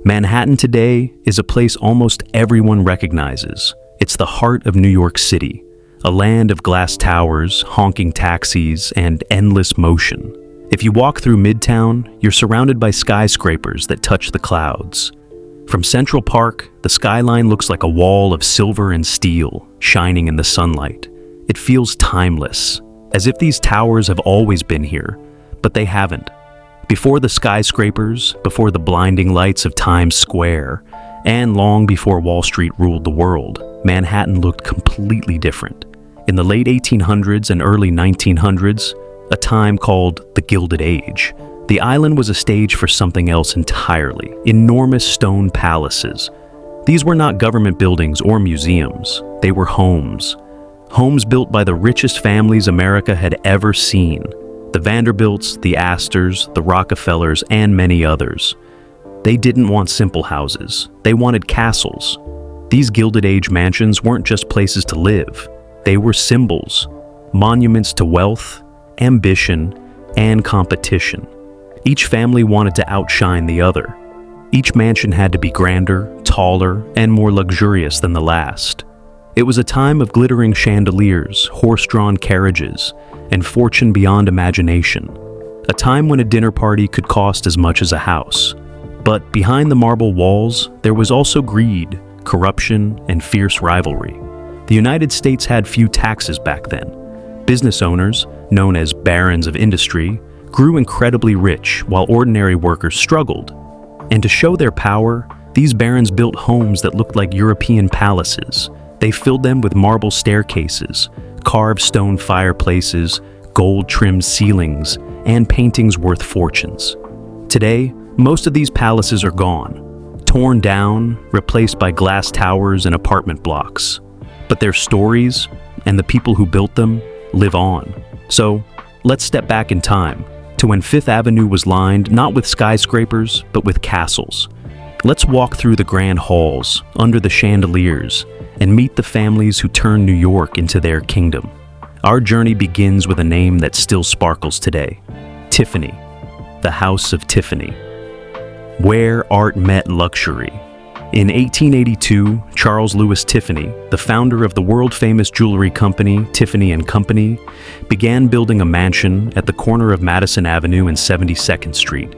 Manhattan today is a place almost everyone recognizes. It's the heart of New York City, a land of glass towers, honking taxis, and endless motion. If you walk through Midtown, you're surrounded by skyscrapers that touch the clouds. From Central Park, the skyline looks like a wall of silver and steel, shining in the sunlight. It feels timeless, as if these towers have always been here, but they haven't. Before the skyscrapers, before the blinding lights of Times Square, and long before Wall Street ruled the world, Manhattan looked completely different. In the late 1800s and early 1900s, a time called the Gilded Age, the island was a stage for something else entirely: enormous stone palaces. These were not government buildings or museums. They were homes. Homes built by the richest families America had ever seen. The Vanderbilts, the Astors, the Rockefellers, and many others. They didn't want simple houses. They wanted castles. These Gilded Age mansions weren't just places to live. They were symbols, monuments to wealth, ambition, and competition. Each family wanted to outshine the other. Each mansion had to be grander, taller, and more luxurious than the last. It was a time of glittering chandeliers, horse-drawn carriages, and fortune beyond imagination. A time when a dinner party could cost as much as a house. But behind the marble walls, there was also greed, corruption, and fierce rivalry. The United States had few taxes back then. Business owners, known as barons of industry, grew incredibly rich while ordinary workers struggled. And to show their power, these barons built homes that looked like European palaces. They filled them with marble staircases, carved stone fireplaces, gold-trimmed ceilings, and paintings worth fortunes. Today, most of these palaces are gone, torn down, replaced by glass towers and apartment blocks. But their stories, and the people who built them, live on. So, let's step back in time, to when Fifth Avenue was lined not with skyscrapers, but with castles. Let's walk through the grand halls, under the chandeliers, and meet the families who turned New York into their kingdom. Our journey begins with a name that still sparkles today: Tiffany, the House of Tiffany. Where art met luxury. In 1882, Charles Louis Tiffany, the founder of the world-famous jewelry company Tiffany & Company, began building a mansion at the corner of Madison Avenue and 72nd Street.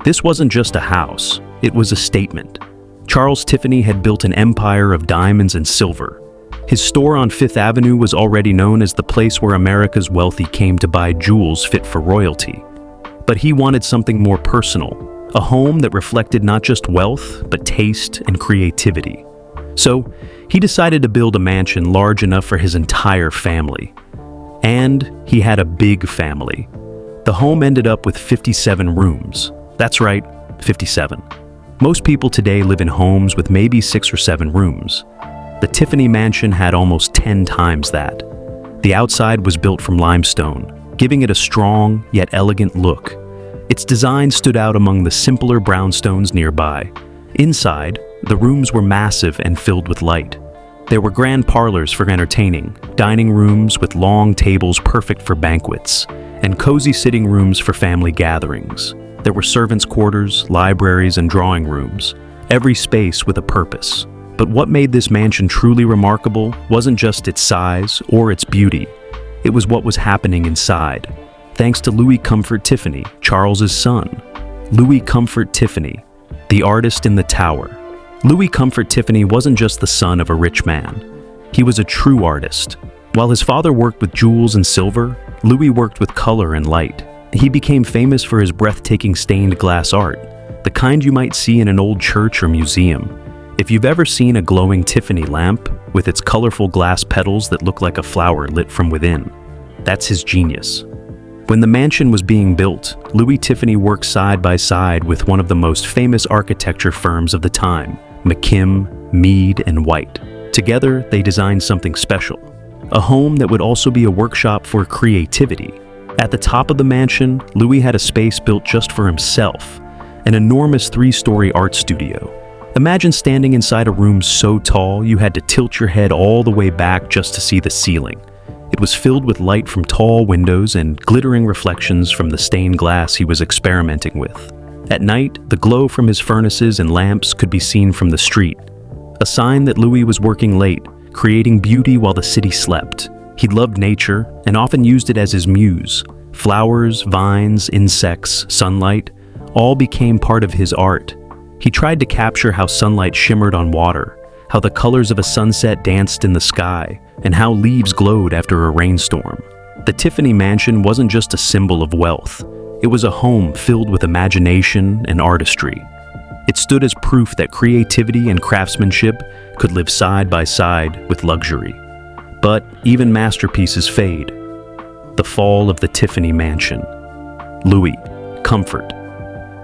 This wasn't just a house, it was a statement. Charles Tiffany had built an empire of diamonds and silver. His store on Fifth Avenue was already known as the place where America's wealthy came to buy jewels fit for royalty. But he wanted something more personal, a home that reflected not just wealth, but taste and creativity. So, he decided to build a mansion large enough for his entire family. And he had a big family. The home ended up with 57 rooms. That's right, 57. Most people today live in homes with maybe 6 or 7 rooms. The Tiffany mansion had almost 10 times that. The outside was built from limestone, giving it a strong yet elegant look. Its design stood out among the simpler brownstones nearby. Inside, the rooms were massive and filled with light. There were grand parlors for entertaining, dining rooms with long tables perfect for banquets, and cozy sitting rooms for family gatherings. There were servants' quarters, libraries, and drawing rooms, every space with a purpose. But what made this mansion truly remarkable wasn't just its size or its beauty. It was what was happening inside. Thanks to Louis Comfort Tiffany, Charles's son. Louis Comfort Tiffany, the artist in the tower. Louis Comfort Tiffany wasn't just the son of a rich man. He was a true artist. While his father worked with jewels and silver, Louis worked with color and light. He became famous for his breathtaking stained glass art, the kind you might see in an old church or museum. If you've ever seen a glowing Tiffany lamp with its colorful glass petals that look like a flower lit from within, that's his genius. When the mansion was being built, Louis Tiffany worked side by side with one of the most famous architecture firms of the time, McKim, Mead, and White. Together, they designed something special, a home that would also be a workshop for creativity. At the top of the mansion, Louis had a space built just for himself, an enormous 3-story art studio. Imagine standing inside a room so tall you had to tilt your head all the way back just to see the ceiling. It was filled with light from tall windows and glittering reflections from the stained glass he was experimenting with. At night, the glow from his furnaces and lamps could be seen from the street, a sign that Louis was working late, creating beauty while the city slept. He loved nature and often used it as his muse. Flowers, vines, insects, sunlight, all became part of his art. He tried to capture how sunlight shimmered on water, how the colors of a sunset danced in the sky, and how leaves glowed after a rainstorm. The Tiffany Mansion wasn't just a symbol of wealth. It was a home filled with imagination and artistry. It stood as proof that creativity and craftsmanship could live side by side with luxury. But even masterpieces fade. The fall of the Tiffany Mansion. Louis, comfort.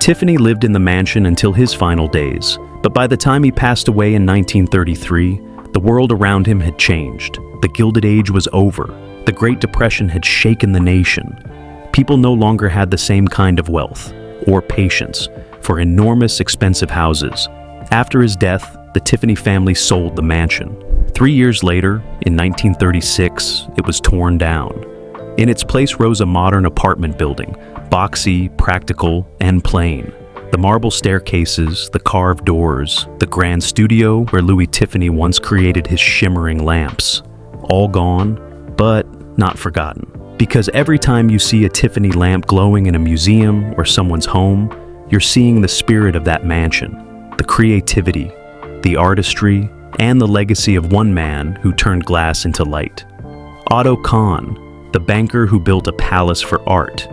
Tiffany lived in the mansion until his final days, but by the time he passed away in 1933, the world around him had changed. The Gilded Age was over. The Great Depression had shaken the nation. People no longer had the same kind of wealth or patience for enormous, expensive houses. After his death, the Tiffany family sold the mansion. 3 years later, in 1936, it was torn down. In its place rose a modern apartment building, boxy, practical, and plain. The marble staircases, the carved doors, the grand studio where Louis Tiffany once created his shimmering lamps. All gone, but not forgotten. Because every time you see a Tiffany lamp glowing in a museum or someone's home, you're seeing the spirit of that mansion, the creativity, the artistry, and the legacy of one man who turned glass into light. Otto Kahn, the banker who built a palace for art.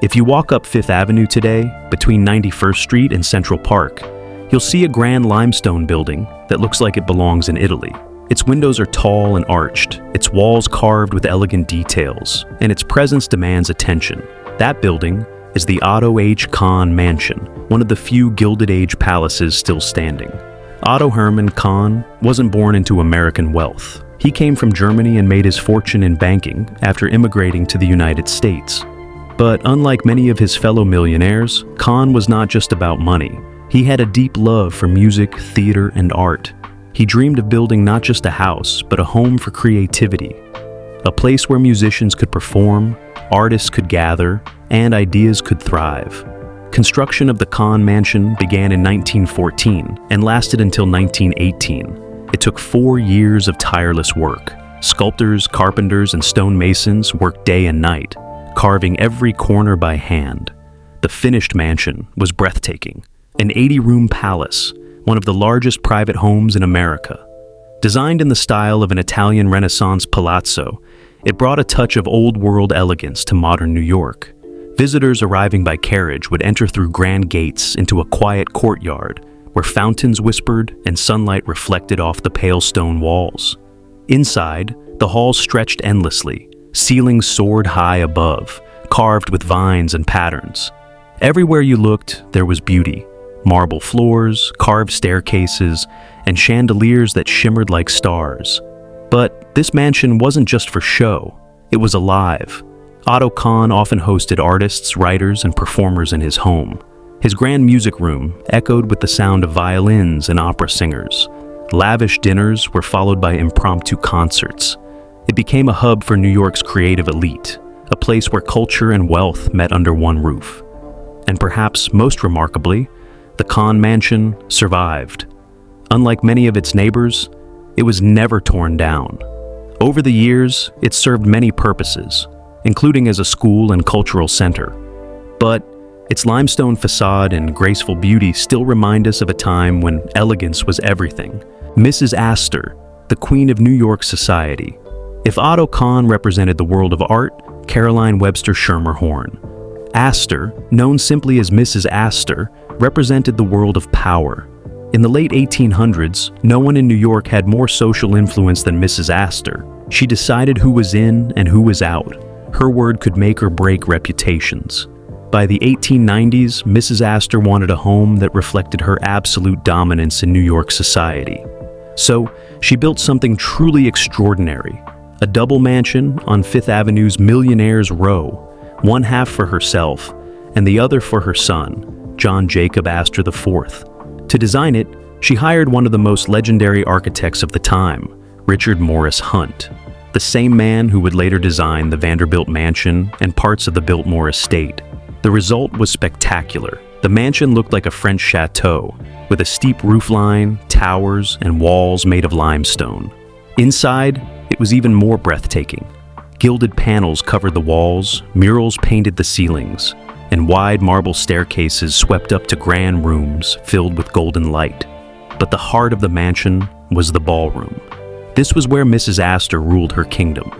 If you walk up Fifth Avenue today, between 91st Street and Central Park, you'll see a grand limestone building that looks like it belongs in Italy. Its windows are tall and arched, its walls carved with elegant details, and its presence demands attention. That building is the Otto H. Kahn Mansion, one of the few Gilded Age palaces still standing. Otto Hermann Kahn wasn't born into American wealth. He came from Germany and made his fortune in banking after immigrating to the United States. But unlike many of his fellow millionaires, Kahn was not just about money. He had a deep love for music, theater, and art. He dreamed of building not just a house, but a home for creativity. A place where musicians could perform, artists could gather, and ideas could thrive. Construction of the Kahn Mansion began in 1914 and lasted until 1918. It took 4 years of tireless work. Sculptors, carpenters, and stonemasons worked day and night, carving every corner by hand. The finished mansion was breathtaking, an 80-room palace, one of the largest private homes in America. Designed in the style of an Italian Renaissance palazzo, it brought a touch of old-world elegance to modern New York. Visitors arriving by carriage would enter through grand gates into a quiet courtyard where fountains whispered and sunlight reflected off the pale stone walls. Inside, the halls stretched endlessly, ceilings soared high above, carved with vines and patterns. Everywhere you looked, there was beauty. Marble floors, carved staircases, and chandeliers that shimmered like stars. But this mansion wasn't just for show, it was alive. Otto Kahn often hosted artists, writers, and performers in his home. His grand music room echoed with the sound of violins and opera singers. Lavish dinners were followed by impromptu concerts. It became a hub for New York's creative elite, a place where culture and wealth met under one roof. And perhaps most remarkably, the Kahn Mansion survived. Unlike many of its neighbors, it was never torn down. Over the years, it served many purposes, including as a school and cultural center. But its limestone facade and graceful beauty still remind us of a time when elegance was everything. Mrs. Astor, the queen of New York society. If Otto Kahn represented the world of art, Caroline Webster Schermerhorn. Astor, known simply as Mrs. Astor, represented the world of power. In the late 1800s, no one in New York had more social influence than Mrs. Astor. She decided who was in and who was out. Her word could make or break reputations. By the 1890s, Mrs. Astor wanted a home that reflected her absolute dominance in New York society. So, she built something truly extraordinary. A double mansion on Fifth Avenue's Millionaires Row, one half for herself and the other for her son, John Jacob Astor IV. To design it, she hired one of the most legendary architects of the time, Richard Morris Hunt, the same man who would later design the Vanderbilt Mansion and parts of the Biltmore Estate. The result was spectacular, The mansion looked like a French chateau, with a steep roofline, towers, and walls made of limestone. Inside, it was even more breathtaking. Gilded panels covered the walls, murals painted the ceilings, and wide marble staircases swept up to grand rooms filled with golden light. But the heart of the mansion was the ballroom. This was where Mrs. Astor ruled her kingdom.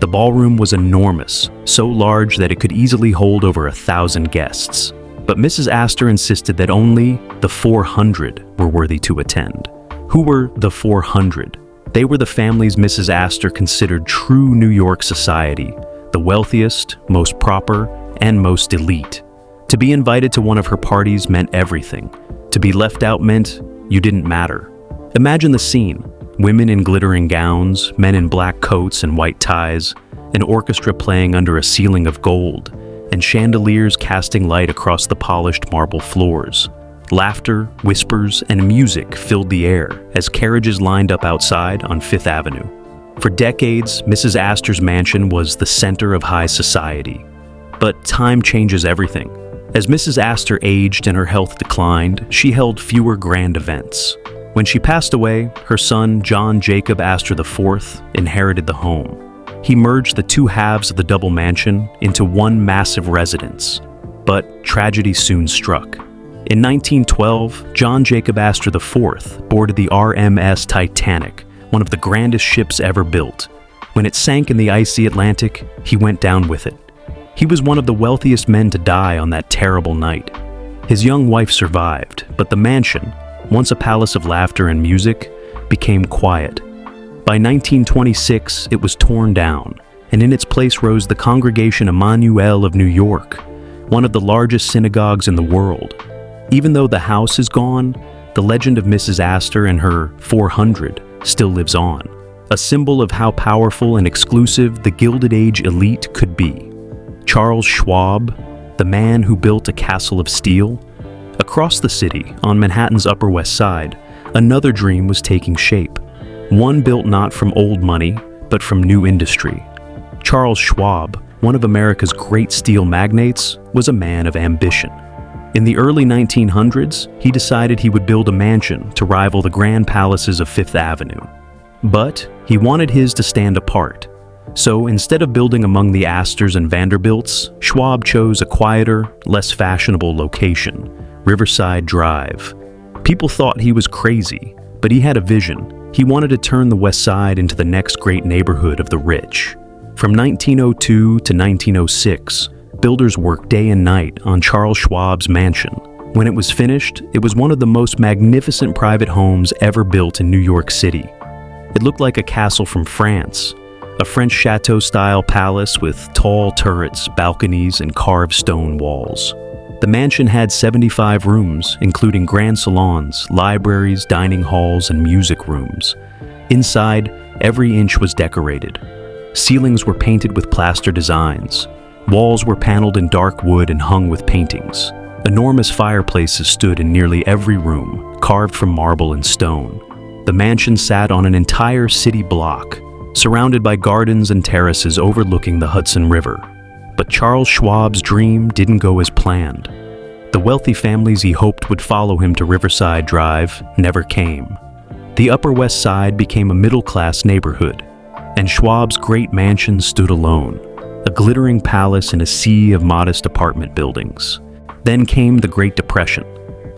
The ballroom was enormous, so large that it could easily hold over 1,000 guests. But Mrs. Astor insisted that only the 400 were worthy to attend. Who were the 400? They were the families Mrs. Astor considered true New York society, the wealthiest, most proper, and most elite. To be invited to one of her parties meant everything. To be left out meant you didn't matter. Imagine the scene. Women in glittering gowns, men in black coats and white ties, an orchestra playing under a ceiling of gold, and chandeliers casting light across the polished marble floors. Laughter, whispers, and music filled the air as carriages lined up outside on Fifth Avenue. For decades, Mrs. Astor's mansion was the center of high society. But time changes everything. As Mrs. Astor aged and her health declined, she held fewer grand events. When she passed away, her son, John Jacob Astor IV, inherited the home. He merged the two halves of the double mansion into one massive residence. But tragedy soon struck. In 1912, John Jacob Astor IV boarded the RMS Titanic, one of the grandest ships ever built. When it sank in the icy Atlantic, he went down with it. He was one of the wealthiest men to die on that terrible night. His young wife survived, but the mansion, once a palace of laughter and music, became quiet. By 1926, it was torn down, and in its place rose the Congregation Emmanuel of New York, one of the largest synagogues in the world. Even though the house is gone, the legend of Mrs. Astor and her 400 still lives on, a symbol of how powerful and exclusive the Gilded Age elite could be. Charles Schwab, the man who built a castle of steel. Across the city, on Manhattan's Upper West Side, another dream was taking shape. One built not from old money, but from new industry. Charles Schwab, one of America's great steel magnates, was a man of ambition. In the early 1900s, he decided he would build a mansion to rival the grand palaces of Fifth Avenue. But he wanted his to stand apart. So instead of building among the Astors and Vanderbilts, Schwab chose a quieter, less fashionable location, Riverside Drive. People thought he was crazy, but he had a vision. He wanted to turn the West Side into the next great neighborhood of the rich. From 1902 to 1906, builders worked day and night on Charles Schwab's mansion. When it was finished, it was one of the most magnificent private homes ever built in New York City. It looked like a castle from France, a French chateau-style palace with tall turrets, balconies, and carved stone walls. The mansion had 75 rooms, including grand salons, libraries, dining halls, and music rooms. Inside, every inch was decorated. Ceilings were painted with plaster designs. Walls were paneled in dark wood and hung with paintings. Enormous fireplaces stood in nearly every room, carved from marble and stone. The mansion sat on an entire city block, surrounded by gardens and terraces overlooking the Hudson River. But Charles Schwab's dream didn't go as planned. The wealthy families he hoped would follow him to Riverside Drive never came. The Upper West Side became a middle-class neighborhood, and Schwab's great mansion stood alone, a glittering palace in a sea of modest apartment buildings. Then came the Great Depression.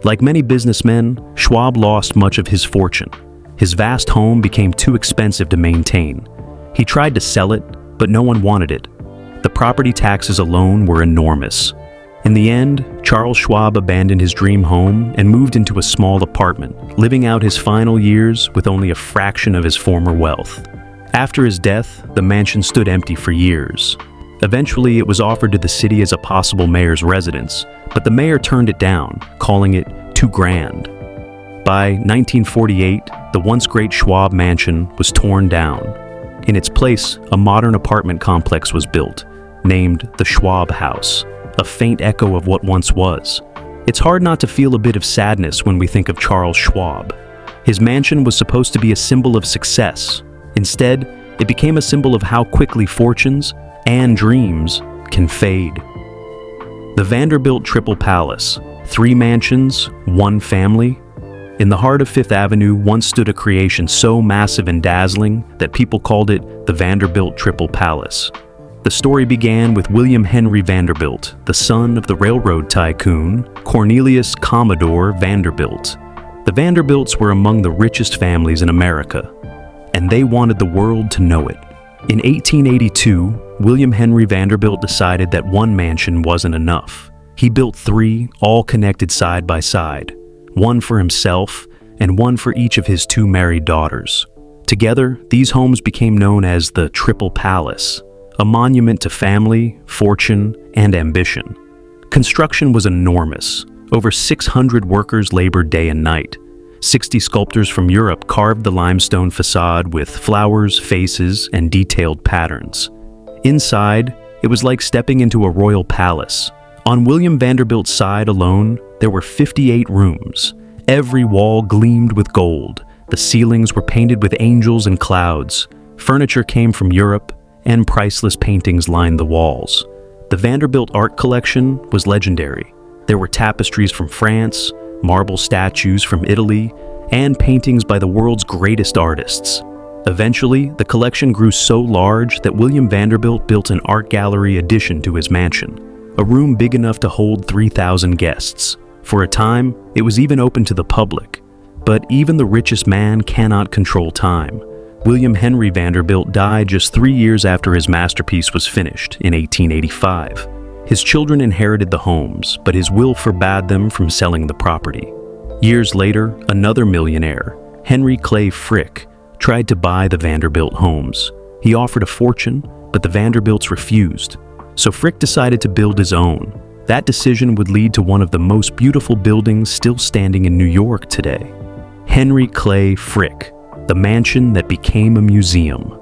Like many businessmen, Schwab lost much of his fortune. His vast home became too expensive to maintain. He tried to sell it, but no one wanted it. The property taxes alone were enormous. In the end, Charles Schwab abandoned his dream home and moved into a small apartment, living out his final years with only a fraction of his former wealth. After his death, the mansion stood empty for years. Eventually, it was offered to the city as a possible mayor's residence, but the mayor turned it down, calling it too grand. By 1948, the once great Schwab mansion was torn down. In its place, a modern apartment complex was built, named the Schwab House, a faint echo of what once was. It's hard not to feel a bit of sadness when we think of Charles Schwab. His mansion was supposed to be a symbol of success. Instead, it became a symbol of how quickly fortunes and dreams can fade. The Vanderbilt Triple Palace, 3 mansions, 1 family. In the heart of Fifth Avenue once stood a creation so massive and dazzling that people called it the Vanderbilt Triple Palace. The story began with William Henry Vanderbilt, the son of the railroad tycoon Cornelius Commodore Vanderbilt. The Vanderbilts were among the richest families in America, and they wanted the world to know it. In 1882, William Henry Vanderbilt decided that 1 mansion wasn't enough. He built 3, all connected side by side, 1 for himself and 1 for each of his 2 married daughters. Together, these homes became known as the Triple Palace, a monument to family, fortune, and ambition. Construction was enormous. Over 600 workers labored day and night. 60 sculptors from Europe carved the limestone facade with flowers, faces, and detailed patterns. Inside, it was like stepping into a royal palace. On William Vanderbilt's side alone, there were 58 rooms. Every wall gleamed with gold. The ceilings were painted with angels and clouds. Furniture came from Europe, and priceless paintings lined the walls. The Vanderbilt art collection was legendary. There were tapestries from France, marble statues from Italy, and paintings by the world's greatest artists. Eventually, the collection grew so large that William Vanderbilt built an art gallery addition to his mansion, a room big enough to hold 3,000 guests. For a time, it was even open to the public. But even the richest man cannot control time. William Henry Vanderbilt died just 3 years after his masterpiece was finished in 1885. His children inherited the homes, but his will forbade them from selling the property. Years later, another millionaire, Henry Clay Frick, tried to buy the Vanderbilt homes. He offered a fortune, but the Vanderbilts refused. So Frick decided to build his own. That decision would lead to one of the most beautiful buildings still standing in New York today. Henry Clay Frick, the mansion that became a museum.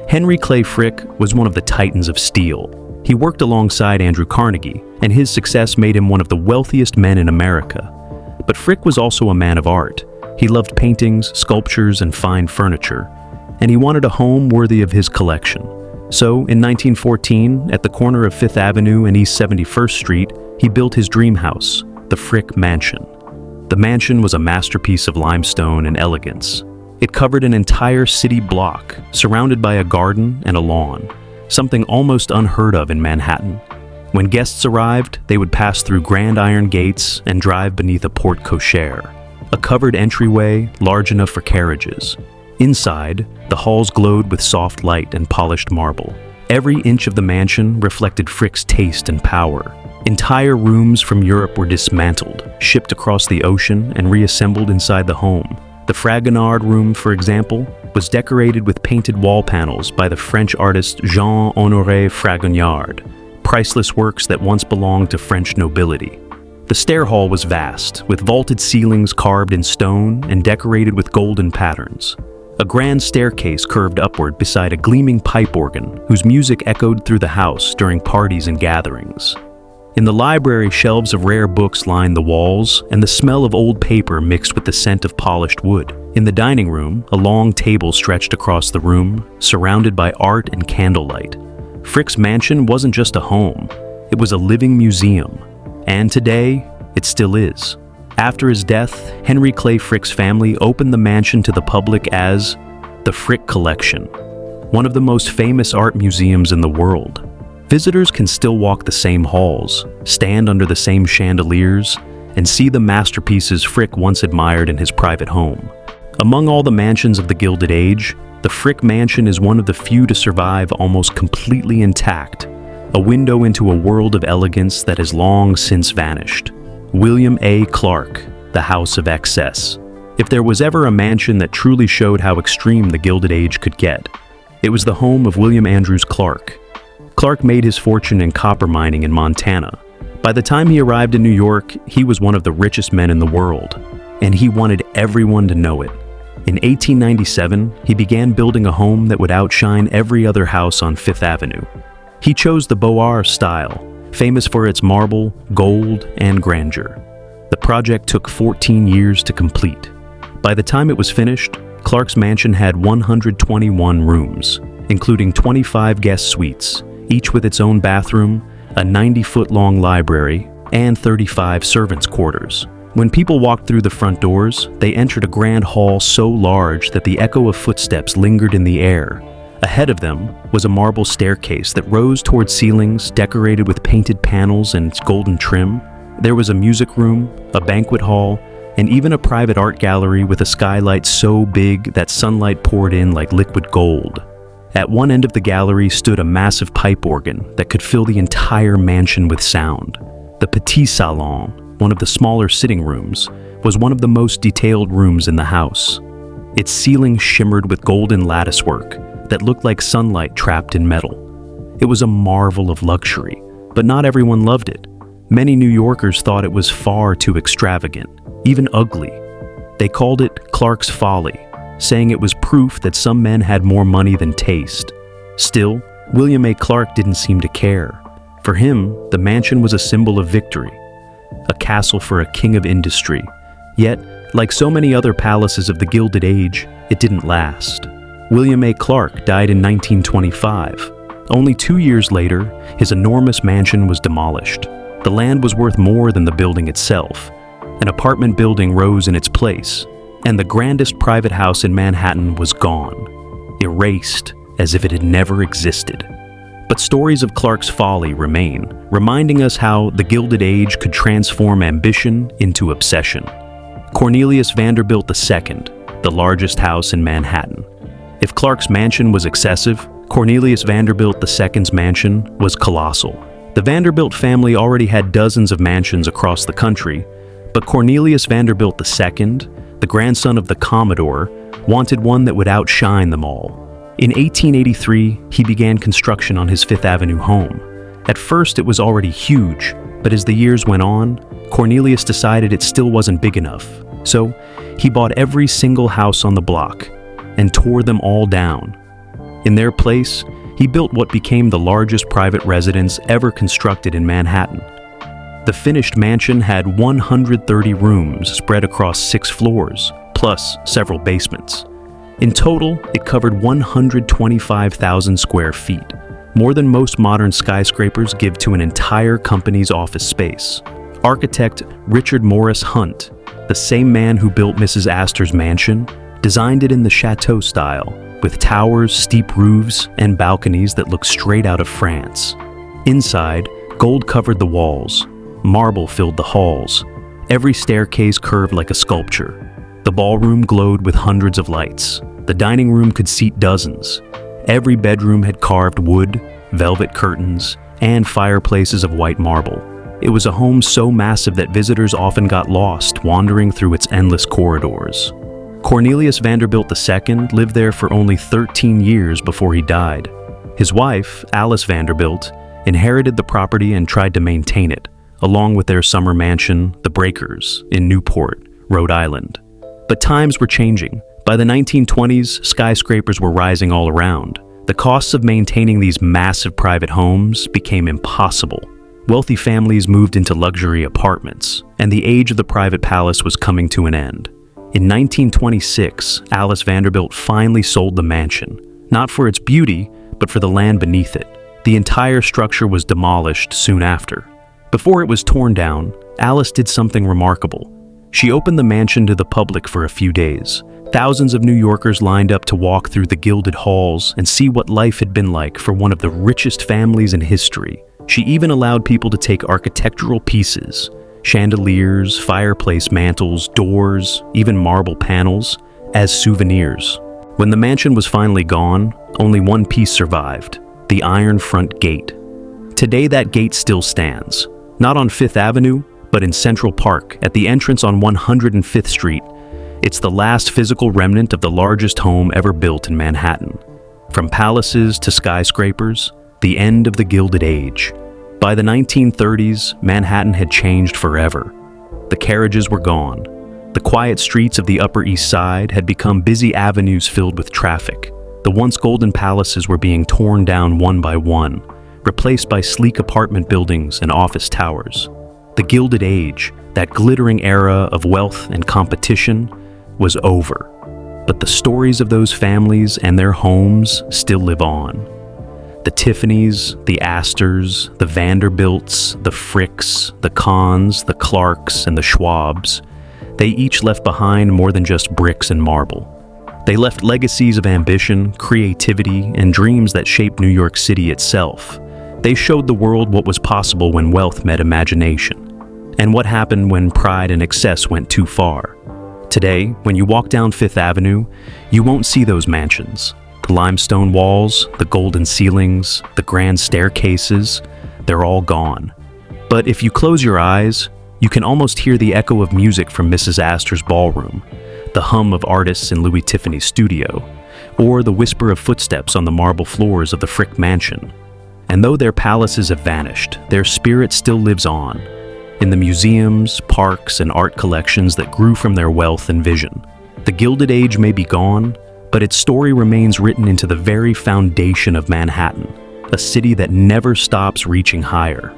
Henry Clay Frick was one of the titans of steel. He worked alongside Andrew Carnegie, and his success made him one of the wealthiest men in America. But Frick was also a man of art. He loved paintings, sculptures, and fine furniture, and he wanted a home worthy of his collection. So, in 1914, at the corner of Fifth Avenue and East 71st Street, he built his dream house, the Frick Mansion. The mansion was a masterpiece of limestone and elegance. It covered an entire city block, surrounded by a garden and a lawn, something almost unheard of in Manhattan. When guests arrived, they would pass through grand iron gates and drive beneath a porte cochere, a covered entryway large enough for carriages. Inside, the halls glowed with soft light and polished marble. Every inch of the mansion reflected Frick's taste and power. Entire rooms from Europe were dismantled, shipped across the ocean, and reassembled inside the home. The Fragonard room, for example, was decorated with painted wall panels by the French artist Jean-Honoré Fragonard, priceless works that once belonged to French nobility. The stair hall was vast, with vaulted ceilings carved in stone and decorated with golden patterns. A grand staircase curved upward beside a gleaming pipe organ whose music echoed through the house during parties and gatherings. In the library, shelves of rare books lined the walls, and the smell of old paper mixed with the scent of polished wood. In the dining room, a long table stretched across the room, surrounded by art and candlelight. Frick's mansion wasn't just a home, it was a living museum. And today, it still is. After his death, Henry Clay Frick's family opened the mansion to the public as the Frick Collection, one of the most famous art museums in the world. Visitors can still walk the same halls, stand under the same chandeliers, and see the masterpieces Frick once admired in his private home. Among all the mansions of the Gilded Age, the Frick Mansion is one of the few to survive almost completely intact, a window into a world of elegance that has long since vanished. William A. Clark, the House of Excess. If there was ever a mansion that truly showed how extreme the Gilded Age could get, it was the home of William Andrews Clark. Clark made his fortune in copper mining in Montana. By the time he arrived in New York, he was one of the richest men in the world, and he wanted everyone to know it. In 1897, he began building a home that would outshine every other house on Fifth Avenue. He chose the Beaux Arts style, famous for its marble, gold, and grandeur. The project took 14 years to complete. By the time it was finished, Clark's mansion had 121 rooms, including 25 guest suites, each with its own bathroom, a 90-foot-long library, and 35 servants' quarters. When people walked through the front doors, they entered a grand hall so large that the echo of footsteps lingered in the air. Ahead of them was a marble staircase that rose toward ceilings decorated with painted panels and golden trim. There was a music room, a banquet hall, and even a private art gallery with a skylight so big that sunlight poured in like liquid gold. At one end of the gallery stood a massive pipe organ that could fill the entire mansion with sound. The petit salon, one of the smaller sitting rooms, was one of the most detailed rooms in the house. Its ceiling shimmered with golden latticework that looked like sunlight trapped in metal. It was a marvel of luxury, but not everyone loved it. Many New Yorkers thought it was far too extravagant, even ugly. They called it Clark's Folly, saying it was proof that some men had more money than taste. Still, William A. Clark didn't seem to care. For him, the mansion was a symbol of victory, a castle for a king of industry. Yet, like so many other palaces of the Gilded Age, it didn't last. William A. Clark died in 1925. Only 2 years later, his enormous mansion was demolished. The land was worth more than the building itself. An apartment building rose in its place, and the grandest private house in Manhattan was gone, erased as if it had never existed. But stories of Clark's folly remain, reminding us how the Gilded Age could transform ambition into obsession. Cornelius Vanderbilt II, the largest house in Manhattan. If Clark's mansion was excessive, Cornelius Vanderbilt II's mansion was colossal. The Vanderbilt family already had dozens of mansions across the country, but Cornelius Vanderbilt II, the grandson of the Commodore, wanted one that would outshine them all. In 1883, he began construction on his Fifth Avenue home. At first, it was already huge, but as the years went on, Cornelius decided it still wasn't big enough. So, he bought every single house on the block and tore them all down. In their place, he built what became the largest private residence ever constructed in Manhattan. The finished mansion had 130 rooms spread across 6 floors, plus several basements. In total, it covered 125,000 square feet, more than most modern skyscrapers give to an entire company's office space. Architect Richard Morris Hunt, the same man who built Mrs. Astor's mansion, designed it in the chateau style, with towers, steep roofs, and balconies that look straight out of France. Inside, gold covered the walls, marble filled the halls, every staircase curved like a sculpture. The ballroom glowed with hundreds of lights. The dining room could seat dozens. Every bedroom had carved wood, velvet curtains, and fireplaces of white marble. It was a home so massive that visitors often got lost wandering through its endless corridors. Cornelius Vanderbilt II lived there for only 13 years before he died. His wife, Alice Vanderbilt, inherited the property and tried to maintain it, along with their summer mansion, the Breakers, in Newport, Rhode Island. But times were changing. By the 1920s, skyscrapers were rising all around. The costs of maintaining these massive private homes became impossible. Wealthy families moved into luxury apartments, and the age of the private palace was coming to an end. In 1926, Alice Vanderbilt finally sold the mansion, not for its beauty, but for the land beneath it. The entire structure was demolished soon after. Before it was torn down, Alice did something remarkable. She opened the mansion to the public for a few days. Thousands of New Yorkers lined up to walk through the gilded halls and see what life had been like for one of the richest families in history. She even allowed people to take architectural pieces, chandeliers, fireplace mantels, doors, even marble panels, as souvenirs. When the mansion was finally gone, only one piece survived, the iron front gate. Today that gate still stands, not on Fifth Avenue, but in Central Park, at the entrance on 105th Street. It's the last physical remnant of the largest home ever built in Manhattan. From palaces to skyscrapers, the end of the Gilded Age. By the 1930s, Manhattan had changed forever. The carriages were gone. The quiet streets of the Upper East Side had become busy avenues filled with traffic. The once golden palaces were being torn down one by one, replaced by sleek apartment buildings and office towers. The Gilded Age, that glittering era of wealth and competition, was over. But the stories of those families and their homes still live on. The Tiffanys, the Astors, the Vanderbilts, the Fricks, the Kahns, the Clarks, and the Schwabs, they each left behind more than just bricks and marble. They left legacies of ambition, creativity, and dreams that shaped New York City itself. They showed the world what was possible when wealth met imagination, and what happened when pride and excess went too far. Today, when you walk down Fifth Avenue, you won't see those mansions. The limestone walls, the golden ceilings, the grand staircases, they're all gone. But if you close your eyes, you can almost hear the echo of music from Mrs. Astor's ballroom, the hum of artists in Louis Tiffany's studio, or the whisper of footsteps on the marble floors of the Frick Mansion. And though their palaces have vanished, their spirit still lives on, in the museums, parks, and art collections that grew from their wealth and vision. The Gilded Age may be gone, but its story remains written into the very foundation of Manhattan, a city that never stops reaching higher.